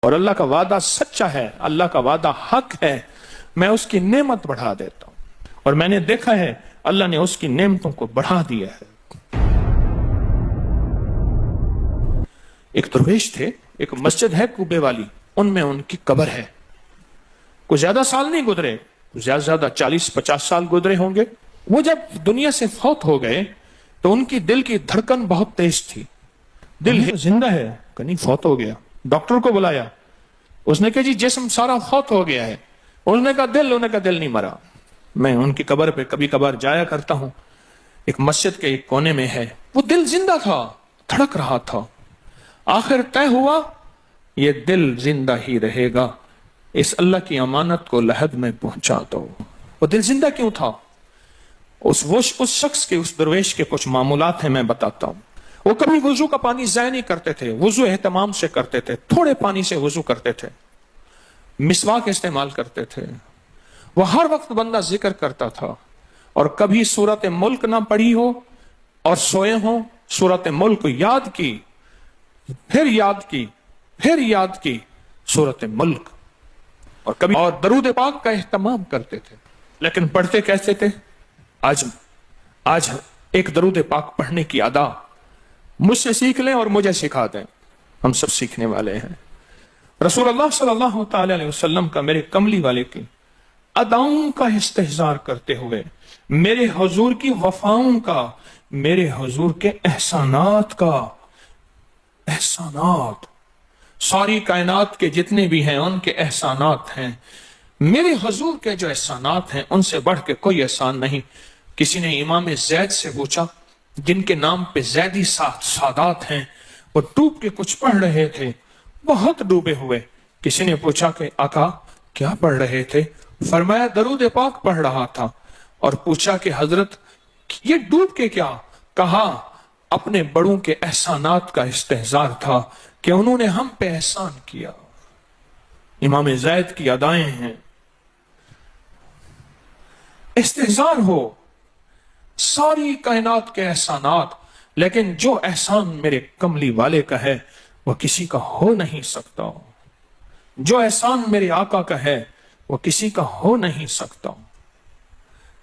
اور اللہ کا وعدہ سچا ہے، اللہ کا وعدہ حق ہے، میں اس کی نعمت بڑھا دیتا ہوں، اور میں نے دیکھا ہے اللہ نے اس کی نعمتوں کو بڑھا دیا ہے۔ ایک درویش تھے، ایک مسجد ہے کوبے والی، ان میں ان کی قبر ہے۔ کچھ زیادہ سال نہیں گزرے، زیادہ سے زیادہ 40-50 سال گزرے ہوں گے۔ وہ جب دنیا سے فوت ہو گئے تو ان کی دل کی دھڑکن بہت تیز تھی۔ دل زندہ ہے کہ نہیں، فوت ہو گیا۔ ڈاکٹر کو بلایا، اس نے کہا جی جسم سارا فوت ہو گیا ہے۔ اس نے کہا دل، انہوں نے کہا دل نہیں مرا۔ میں ان کی قبر پہ کبھی کبھار جایا کرتا ہوں، ایک مسجد کے ایک کونے میں ہے، وہ دل زندہ تھا، دھڑک رہا تھا۔ آخر طے ہوا یہ دل زندہ ہی رہے گا، اس اللہ کی امانت کو لحد میں پہنچا دو۔ وہ دل زندہ کیوں تھا؟ اس شخص کے، اس درویش کے کچھ معمولات ہیں، میں بتاتا ہوں۔ وہ کبھی وضو کا پانی ضائع نہیں کرتے تھے، وضو اہتمام سے کرتے تھے، تھوڑے پانی سے وضو کرتے تھے، مسواک استعمال کرتے تھے۔ وہ ہر وقت بندہ ذکر کرتا تھا، اور کبھی سورت ملک نہ پڑھی ہو اور سوئے ہوں، سورت ملک یاد کی، پھر یاد کی، پھر یاد کی سورت ملک، اور کبھی اور درود پاک کا اہتمام کرتے تھے۔ لیکن پڑھتے کیسے تھے؟ آج ایک درود پاک پڑھنے کی ادا مجھ سے سیکھ لیں اور مجھے سکھا دیں، ہم سب سیکھنے والے ہیں۔ رسول اللہ صلی اللہ تعالی علیہ وسلم کا، میرے کملی والے کی اداؤں کا استحضار کرتے ہوئے، میرے حضور کی وفاؤں کا، میرے حضور کے احسانات کا، احسانات ساری کائنات کے جتنے بھی ہیں ان کے احسانات ہیں۔ میرے حضور کے جو احسانات ہیں ان سے بڑھ کے کوئی احسان نہیں۔ کسی نے امام زید سے پوچھا، جن کے نام پہ زیدی سادات ہیں، وہ ڈوب کے کچھ پڑھ رہے تھے، بہت ڈوبے ہوئے۔ کسی نے پوچھا کہ آقا کیا پڑھ رہے تھے؟ فرمایا درود پاک پڑھ رہا تھا۔ اور پوچھا کہ حضرت یہ ڈوب کے کیا؟ کہا اپنے بڑوں کے احسانات کا استحضار تھا کہ انہوں نے ہم پہ احسان کیا۔ امام زید کی ادائیں ہیں، استحضار ہو ساری کائنات کے احسانات، لیکن جو احسان میرے کملی والے کا ہے وہ کسی کا ہو نہیں سکتا، جو احسان میرے آقا کا ہے وہ کسی کا ہو نہیں سکتا۔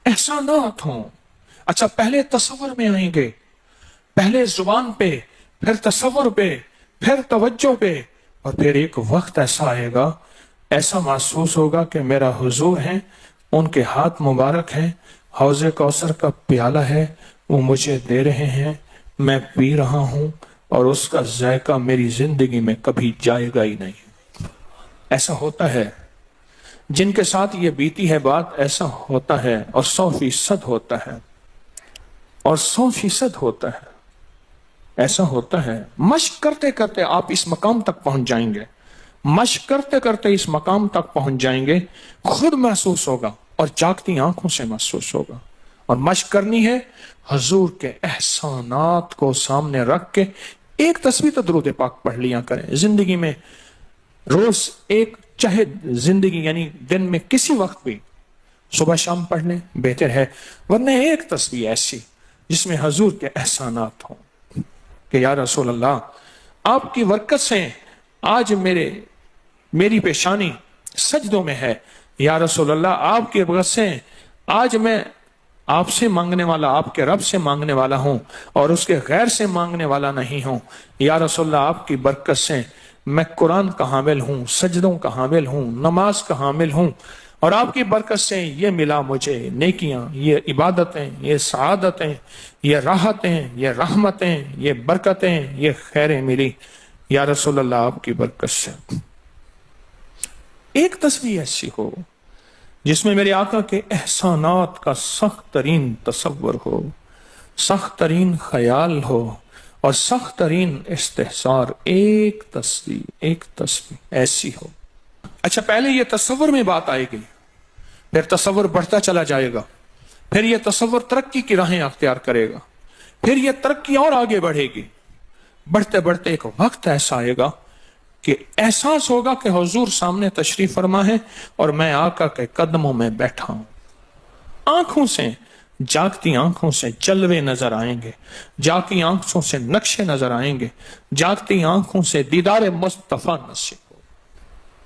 احسانات ہوں۔ اچھا، پہلے تصور میں آئیں گے، پہلے زبان پہ، پھر تصور پہ، پھر توجہ پہ، اور پھر ایک وقت ایسا آئے گا، ایسا محسوس ہوگا کہ میرا حضور ہے، ان کے ہاتھ مبارک ہیں، حوض کوثر کا پیالہ ہے، وہ مجھے دے رہے ہیں، میں پی رہا ہوں، اور اس کا ذائقہ میری زندگی میں کبھی جائے گا ہی نہیں۔ ایسا ہوتا ہے، جن کے ساتھ یہ بیتی ہے بات، ایسا ہوتا ہے، اور 100% ہوتا ہے، اور 100% ہوتا ہے، ایسا ہوتا ہے۔ مشق کرتے کرتے آپ اس مقام تک پہنچ جائیں گے، مشق کرتے کرتے اس مقام تک پہنچ جائیں گے، خود محسوس ہوگا اور جاگتی آنکھوں سے محسوس ہوگا۔ اور مشق کرنی ہے حضور کے احسانات کو سامنے رکھ کے۔ ایک تسبیح تو درود پاک پڑھ لیا کریں زندگی میں، روز ایک، چاہے زندگی یعنی دن میں کسی وقت بھی صبح شام پڑھ لیں، بہتر ہے، ورنہ ایک تسبیح ایسی جس میں حضور کے احسانات ہوں کہ یا رسول اللہ آپ کی برکت سے آج میری پیشانی سجدوں میں ہے، یا رسول اللہ آپ کی برکت سے آج میں آپ سے مانگنے والا، آپ کے رب سے مانگنے والا ہوں، اور اس کے غیر سے مانگنے والا نہیں ہوں۔ یا رسول اللہ آپ کی برکت سے میں قرآن کا حامل ہوں، سجدوں کا حامل ہوں، نماز کا حامل ہوں، اور آپ کی برکت سے یہ ملا مجھے نیکیاں، یہ عبادتیں، یہ سعادتیں، یہ راحتیں، یہ رحمتیں، یہ برکتیں، یہ خیریں ملی یا رسول اللہ آپ کی برکت سے۔ ایک تسبیح ایسی ہو جس میں میرے آقا کے احسانات کا سخت ترین تصور ہو، سخت ترین خیال ہو، اور سخت ترین استحضار۔ ایک تسبیح ایسی ہو۔ اچھا، پہلے یہ تصور میں بات آئے گی، پھر تصور بڑھتا چلا جائے گا، پھر یہ تصور ترقی کی راہیں اختیار کرے گا، پھر یہ ترقی اور آگے بڑھے گی۔ بڑھتے بڑھتے ایک وقت ایسا آئے گا کہ احساس ہوگا کہ حضور سامنے تشریف فرما ہے اور میں آقا کے قدموں میں بیٹھا ہوں۔ آنکھوں سے، جاگتی آنکھوں سے جلوے نظر آئیں گے، جاگتی آنکھوں سے نقشے نظر آئیں گے، جاگتی آنکھوں سے دیدار مصطفیٰ نصیب ہو۔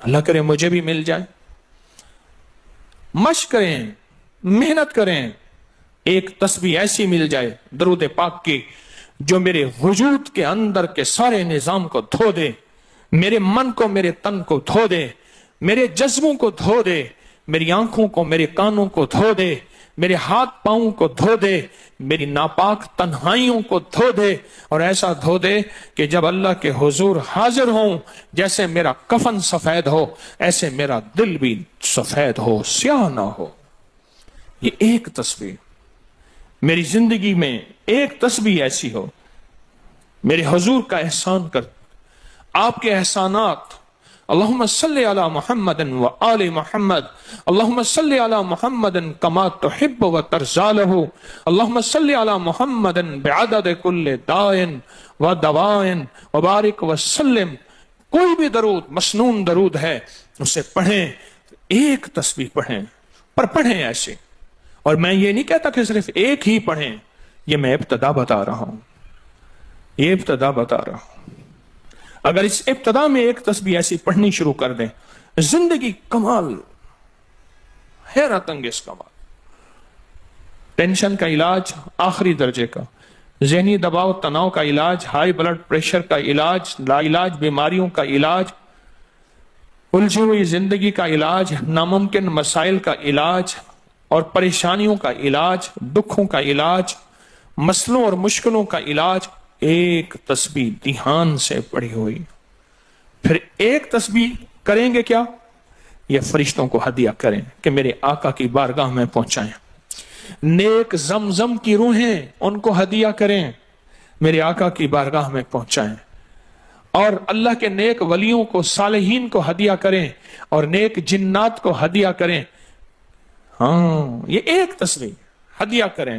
اللہ کرے مجھے بھی مل جائے. مشق کریں, محنت کریں, ایک تسبیح ایسی مل جائے درود پاک کی جو میرے وجود کے اندر کے سارے نظام کو دھو دے, میرے من کو, میرے تن کو دھو دے, میرے جذبوں کو دھو دے, میری آنکھوں کو, میرے کانوں کو دھو دے, میرے ہاتھ پاؤں کو دھو دے, میری ناپاک تنہائیوں کو دھو دے, اور ایسا دھو دے کہ جب اللہ کے حضور حاضر ہوں جیسے میرا کفن سفید ہو ایسے میرا دل بھی سفید ہو, سیاہ نہ ہو. یہ ایک تسبیح میری زندگی میں, ایک تسبیح ایسی ہو. میرے حضور کا احسان کر, آپ کے احسانات. اللہم صلی علی محمد و آل محمد, اللہم صلی علی محمد کما تحب و ترضی لہ, اللہم صلی علی محمد بعدد کل دائن و دوائن وبارک وسلم. کوئی بھی درود, مسنون درود ہے, اسے پڑھیں, ایک تسبیح پڑھیں, پر پڑھیں ایسے. اور میں یہ نہیں کہتا کہ صرف ایک ہی پڑھیں, یہ میں ابتدا بتا رہا ہوں, یہ ابتدا بتا رہا ہوں. اگر اس ابتدا میں ایک تسبیح ایسی پڑھنی شروع کر دیں, زندگی کمال, حیرت انگیز کمال. ٹینشن کا علاج آخری درجے کا, ذہنی دباؤ تناؤ کا علاج, ہائی بلڈ پریشر کا علاج, لا علاج بیماریوں کا علاج, الجھی ہوئی زندگی کا علاج, ناممکن مسائل کا علاج اور پریشانیوں کا علاج, دکھوں کا علاج, مسئلوں اور مشکلوں کا علاج, ایک تسبیح دھیان سے پڑھی ہوئی. پھر ایک تسبیح کریں گے کیا, یہ فرشتوں کو ہدیہ کریں کہ میرے آقا کی بارگاہ میں پہنچائیں. نیک زمزم کی روحیں ان کو ہدیہ کریں, میرے آقا کی بارگاہ میں پہنچائیں. اور اللہ کے نیک ولیوں کو, صالحین کو ہدیہ کریں, اور نیک جنات کو ہدیہ کریں. ہاں, یہ ایک تسبیح ہدیہ کریں.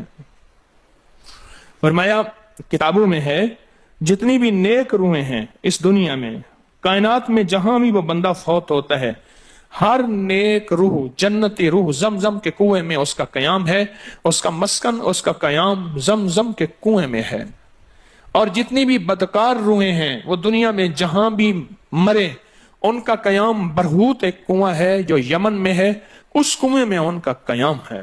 فرمایا کتابوں میں ہے جتنی بھی نیک روحیں ہیں اس دنیا میں, کائنات میں جہاں بھی وہ بندہ فوت ہوتا ہے, ہر نیک روح, جنتی روح زمزم کے کنویں میں اس کا قیام ہے, اس کا مسکن, اس کا قیام زمزم کے کنویں میں ہے. اور جتنی بھی بدکار روحیں ہیں وہ دنیا میں جہاں بھی مرے, ان کا قیام برہوت ایک کنواں ہے جو یمن میں ہے, اس کنویں میں ان کا قیام ہے.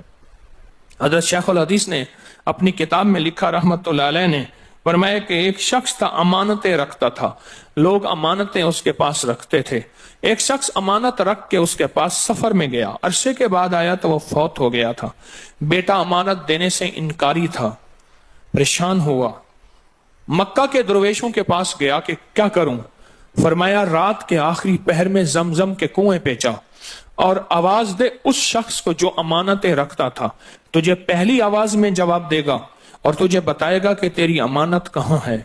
حضرت شیخ الحدیث نے اپنی کتاب میں لکھا رحمت اللہ علیہ نے, فرمایا کہ ایک شخص تھا امانتیں رکھتا تھا, لوگ امانتیں اس کے پاس رکھتے تھے. ایک شخص امانت رکھ کے اس کے پاس سفر میں گیا, عرصے کے بعد آیا تو وہ فوت ہو گیا تھا. بیٹا امانت دینے سے انکاری تھا, پریشان ہوا, مکہ کے درویشوں کے پاس گیا کہ کیا کروں. فرمایا رات کے آخری پہر میں زمزم کے کنویں پہ جا اور آواز دے اس شخص کو جو امانتیں رکھتا تھا, تجھے پہلی آواز میں جواب دے گا اور تجھے بتائے گا کہ تیری امانت کہاں ہے.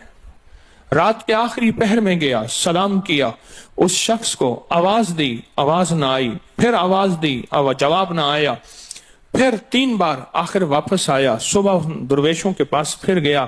رات کے آخری پہر میں گیا, سلام کیا, اس شخص کو آواز دی, آواز نہ آئی, پھر آواز دی, جواب نہ آیا, پھر 3 بار, آخر واپس آیا. صبح درویشوں کے پاس پھر گیا,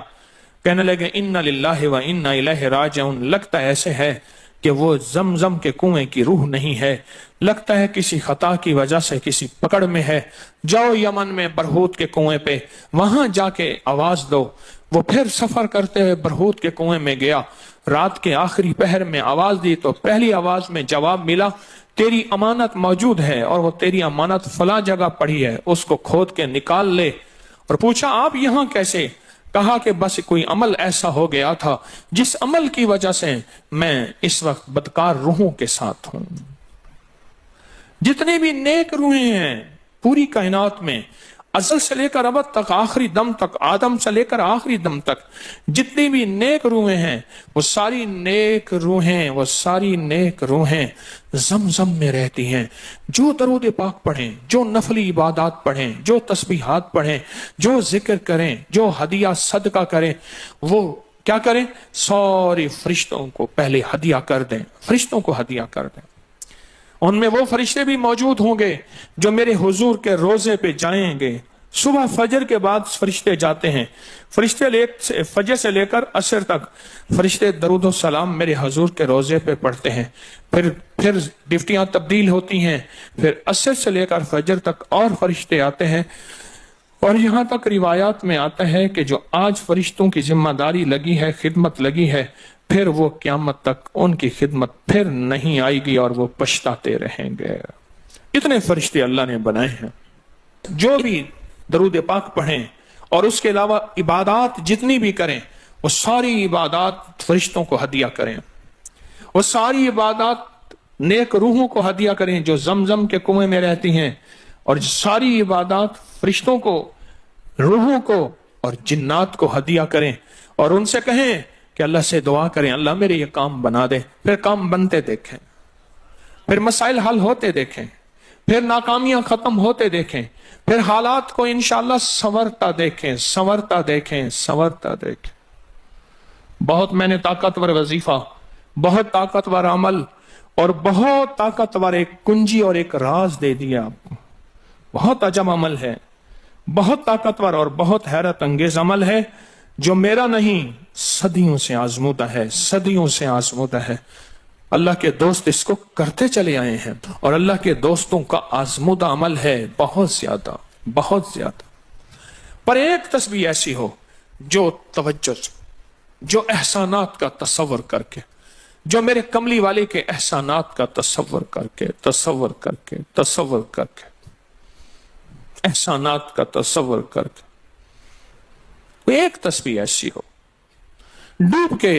کہنے لگے انا للہ و انا الیہ راجعون. لگتا ایسے ہے کہ وہ زمزم کے کنویں کی روح نہیں ہے, لگتا ہے کسی خطا کی وجہ سے کسی پکڑ میں ہے. جاؤ یمن میں برہوت کے کنویں پہ, وہاں جا کے آواز دو. وہ پھر سفر کرتے ہوئے برہوت کے کنویں میں گیا, رات کے آخری پہر میں آواز دی تو پہلی آواز میں جواب ملا, تیری امانت موجود ہے اور وہ تیری امانت فلاں جگہ پڑی ہے, اس کو کھود کے نکال لے. اور پوچھا آپ یہاں کیسے؟ کہا کہ بس کوئی عمل ایسا ہو گیا تھا جس عمل کی وجہ سے میں اس وقت بدکار روحوں کے ساتھ ہوں. جتنے بھی نیک روحیں ہیں پوری کائنات میں, ازل سے لے کر ابد تک, آخری دم تک, آدم سے لے کر آخری دم تک, جتنی بھی نیک روحیں ہیں وہ ساری نیک روحیں, وہ ساری نیک روحیں زمزم میں رہتی ہیں. جو درود پاک پڑھیں, جو نفلی عبادات پڑھیں, جو تسبیحات پڑھیں, جو ذکر کریں, جو ہدیہ صدقہ کریں, وہ کیا کریں, ساری فرشتوں کو پہلے ہدیہ کر دیں, فرشتوں کو ہدیہ کر دیں. ان میں وہ فرشتے بھی موجود ہوں گے جو میرے حضور کے روزے پہ جائیں گے. صبح فجر کے بعد فرشتے جاتے ہیں, فرشتے فجر سے لے کر عصر تک فرشتے درود و سلام میرے حضور کے روزے پہ پڑھتے ہیں. پھر ڈیوٹیاں تبدیل ہوتی ہیں, پھر عصر سے لے کر فجر تک اور فرشتے آتے ہیں. اور یہاں تک روایات میں آتا ہے کہ جو آج فرشتوں کی ذمہ داری لگی ہے, خدمت لگی ہے, پھر وہ قیامت تک ان کی خدمت پھر نہیں آئے گی اور وہ پچھتاتے رہیں گے۔ اتنے فرشتے اللہ نے بنائے ہیں، جو بھی درود پاک پڑھیں اور اس کے علاوہ عبادات جتنی بھی کریں، وہ ساری عبادات فرشتوں کو ہدیہ کریں، وہ ساری عبادات نیک روحوں کو ہدیہ کریں جو زمزم کے کنویں میں رہتی ہیں، اور ساری عبادات فرشتوں کو، روحوں کو اور جنات کو ہدیہ کریں، اور ان سے کہیں کہ اللہ سے دعا کریں اللہ میرے یہ کام بنا دے۔ پھر کام بنتے دیکھیں، پھر مسائل حل ہوتے دیکھیں، پھر ناکامیاں ختم ہوتے دیکھیں، پھر حالات کو انشاءاللہ سنورتا دیکھیں، سنورتا دیکھیں، سنورتا دیکھیں۔ بہت میں نے طاقتور وظیفہ، بہت طاقتور عمل اور بہت طاقتور ایک کنجی اور ایک راز دے دیا آپ کو۔ بہت عجب عمل ہے، بہت طاقتور اور بہت حیرت انگیز عمل ہے، جو میرا نہیں صدیوں سے آزمودہ ہے، صدیوں سے آزمودہ ہے۔ اللہ کے دوست اس کو کرتے چلے آئے ہیں، اور اللہ کے دوستوں کا آزمودہ عمل ہے بہت زیادہ، بہت زیادہ۔ پر ایک تسبیح ایسی ہو جو توجہ، جو احسانات کا تصور کر کے، جو میرے کملی والے کے احسانات کا تصور کر کے، تصور کر کے، تصور کر کے، احسانات کا تصور کر کے، ایک تسبیح ایسی ہو ڈوب کے،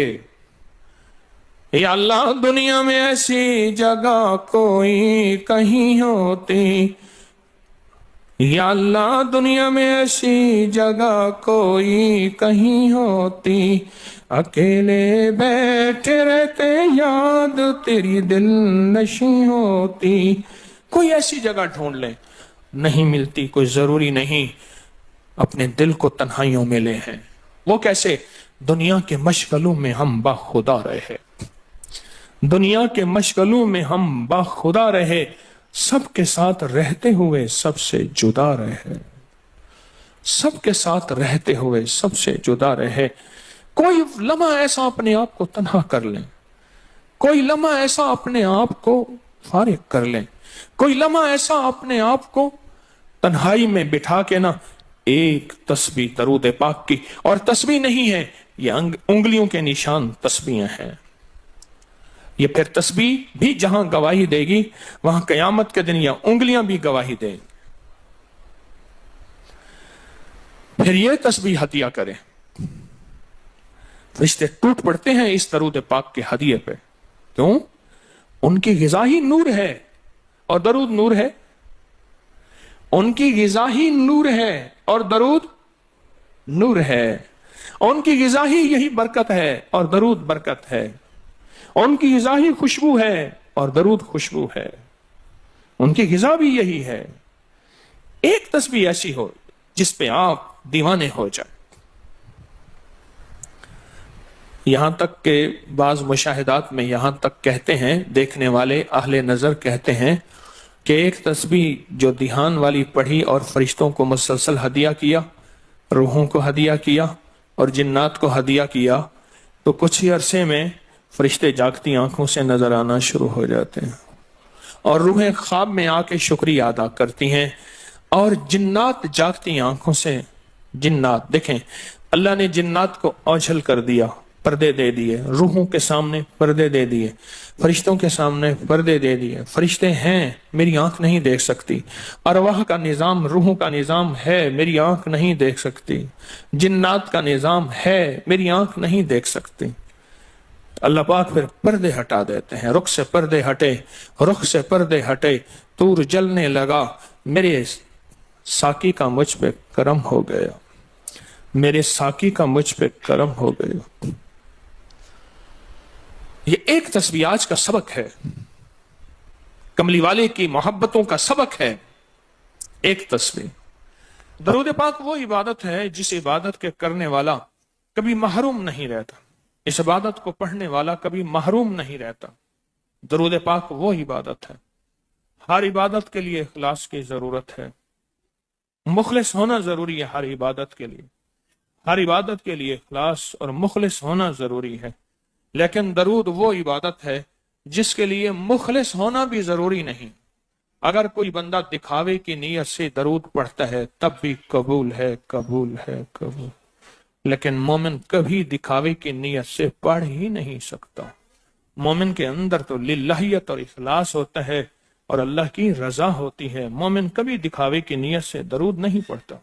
یا اللہ دنیا میں ایسی جگہ کوئی کہیں ہوتی، یا اللہ دنیا میں ایسی جگہ کوئی کہیں ہوتی، اکیلے بیٹھے رہتے یاد تیری دل نشیں ہوتی۔ کوئی ایسی جگہ ڈھونڈ لیں، نہیں ملتی، کوئی ضروری نہیں اپنے دل کو تنہائیوں میں لے ہیں۔ وہ کیسے؟ دنیا کے مشغلوں میں ہم باخدا رہے، دنیا کے مشغلوں میں ہم باخدا رہے، سب کے ساتھ رہتے ہوئے سب سے جدا رہے، سب کے ساتھ رہتے ہوئے سب سے جدا رہے۔ کوئی لمحہ ایسا اپنے آپ کو تنہا کر لیں، کوئی لمحہ ایسا اپنے آپ کو فارغ کر لیں، کوئی لمحہ ایسا اپنے آپ کو تنہائی میں بٹھا کے نا ایک تسبیح درود پاک کی، اور تسبیح نہیں ہے یہ انگلیوں کے نشان تسبیحیں ہیں۔ یہ پھر تسبیح بھی جہاں گواہی دے گی وہاں قیامت کے دن یہ انگلیاں بھی گواہی دیں گی۔ پھر یہ تسبیح ہدیہ کریں، فرشتے ٹوٹ پڑتے ہیں اس درود پاک کے ہدیے پہ۔ کیوں؟ ان کی غذا ہی نور ہے، اور درود نور ہے۔ ان کی غذا ہی نور ہے اور درود نور ہے۔ ان کی غذا ہی یہی برکت ہے اور درود برکت ہے۔ ان کی غذا ہی خوشبو ہے اور درود خوشبو ہے۔ ان کی غذا بھی یہی ہے۔ ایک تسبیح ایسی ہو جس پہ آپ دیوانے ہو جائیں۔ یہاں تک کہ بعض مشاہدات میں یہاں تک کہتے ہیں، دیکھنے والے اہل نظر کہتے ہیں کہ ایک تسبیح جو دھیان والی پڑھی اور فرشتوں کو مسلسل ہدیہ کیا، روحوں کو ہدیہ کیا اور جنات کو ہدیہ کیا، تو کچھ ہی عرصے میں فرشتے جاگتی آنکھوں سے نظر آنا شروع ہو جاتے ہیں، اور روحیں خواب میں آ کے شکریہ ادا کرتی ہیں، اور جنات جاگتی آنکھوں سے، جنات دیکھیں اللہ نے جنات کو اوجھل کر دیا، پردے دے دیے، روحوں کے سامنے پردے دے دیے، فرشتوں کے سامنے پردے دے دیے۔ فرشتے ہیں، میری آنکھ نہیں دیکھ سکتی، ارواح کا نظام، روحوں کا نظام ہے، میری آنکھ نہیں دیکھ سکتی، جنات کا نظام ہے، میری آنکھ نہیں دیکھ سکتی۔ اللہ پاک پھر پردے ہٹا دیتے ہیں، رخ سے پردے ہٹے، رخ سے پردے ہٹے، طور جلنے لگا، میرے ساقی کا مجھ پہ کرم ہو گیا، میرے ساقی کا مجھ پہ کرم ہو گیا۔ یہ ایک تسبیح آج کا سبق ہے، کملی والے کی محبتوں کا سبق ہے، ایک تسبیح۔ درود پاک وہ عبادت ہے جس عبادت کے کرنے والا کبھی محروم نہیں رہتا، اس عبادت کو پڑھنے والا کبھی محروم نہیں رہتا۔ درود پاک وہ عبادت ہے، ہر عبادت کے لیے اخلاص کی ضرورت ہے، مخلص ہونا ضروری ہے۔ ہر عبادت کے لیے، ہر عبادت کے لیے اخلاص اور مخلص ہونا ضروری ہے، لیکن درود وہ عبادت ہے جس کے لیے مخلص ہونا بھی ضروری نہیں۔ اگر کوئی بندہ دکھاوے کی نیت سے درود پڑھتا ہے تب بھی قبول ہے، قبول ہے، قبول۔ لیکن مومن کبھی دکھاوے کی نیت سے پڑھ ہی نہیں سکتا. مومن کے اندر تو للہیت اور اخلاص ہوتا ہے اور اللہ کی رضا ہوتی ہے. مومن کبھی دکھاوے کی نیت سے درود نہیں پڑھتا.